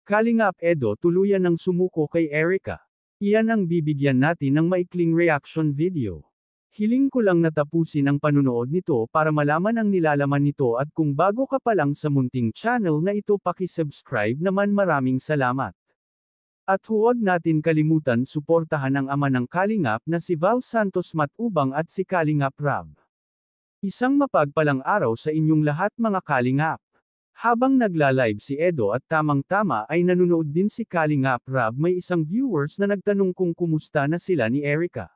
Kalingap Edo tuluyan ng sumuko kay Erica. Iyan ang bibigyan natin ng maikling reaction video. Hiling ko lang natapusin ang panunood nito para malaman ang nilalaman nito at kung bago ka pa lang sa munting channel na ito paki-subscribe naman, maraming salamat. At huwag natin kalimutan suportahan ang ama ng Kalingap na si Val Santos Matubang at si Kalingap Rab. Isang mapagpalang araw sa inyong lahat mga Kalingap. Habang nagla-live si Edo at tamang-tama ay nanonood din si Kalingap Rab, may isang viewers na nagtanong kung kumusta na sila ni Erica.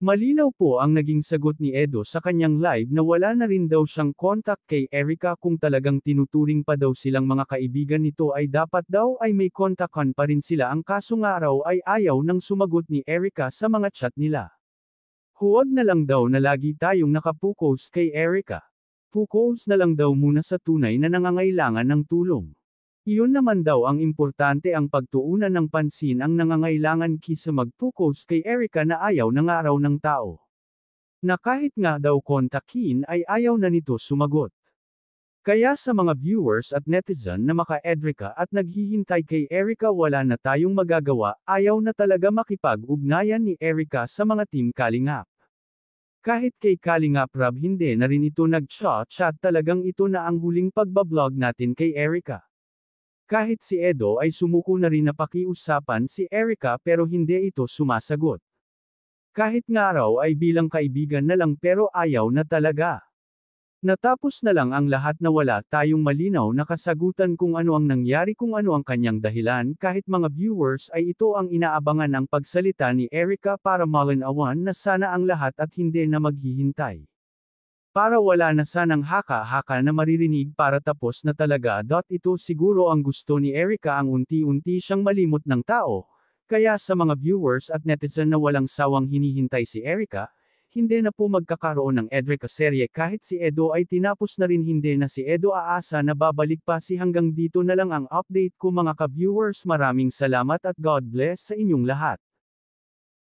Malinaw po ang naging sagot ni Edo sa kanyang live na wala na rin daw siyang contact kay Erica. Kung talagang tinuturing pa daw silang mga kaibigan nito ay dapat daw ay may kontakan pa rin sila, ang kaso nga raw ay ayaw nang sumagot ni Erica sa mga chat nila. Huwag na lang daw na lagi tayong nakapokus kay Erica. Focus na lang daw muna sa tunay na nangangailangan ng tulong. Iyon naman daw ang importante, ang pagtuunan ng pansin ang nangangailangan kisa mag-focus kay Erica na ayaw ng araw ng tao. Na kahit nga daw kontakin ay ayaw na nito sumagot. Kaya sa mga viewers at netizen na maka-Edrica at naghihintay kay Erica, wala na tayong magagawa, ayaw na talaga makipag-ugnayan ni Erica sa mga team Kalingap. Kahit kay Kalingap Rab hindi na rin ito nag-chat, talagang ito na ang huling pagbablog natin kay Erica. Kahit si Edo ay sumuko na rin na pakiusapan si Erica pero hindi ito sumasagot. Kahit nga raw ay bilang kaibigan na lang pero ayaw na talaga. Natapos na lang ang lahat na wala tayong malinaw na kasagutan kung ano ang nangyari, kung ano ang kanyang dahilan. Kahit mga viewers ay ito ang inaabangan ang pagsalita ni Erica para malinawan na sana ang lahat at hindi na maghihintay. Para wala na sanang haka-haka na maririnig para tapos na talaga. Ito siguro ang gusto ni Erica, ang unti-unti siyang malimot ng tao. Kaya sa mga viewers at netizen na walang sawang hinihintay si Erica, hindi na po magkakaroon ng Edrica serye. Kahit si Edo ay tinapos na rin, hindi na si Edo aasa na babalik pa si. Hanggang dito na lang ang update ko mga ka-viewers. Maraming salamat at God bless sa inyong lahat.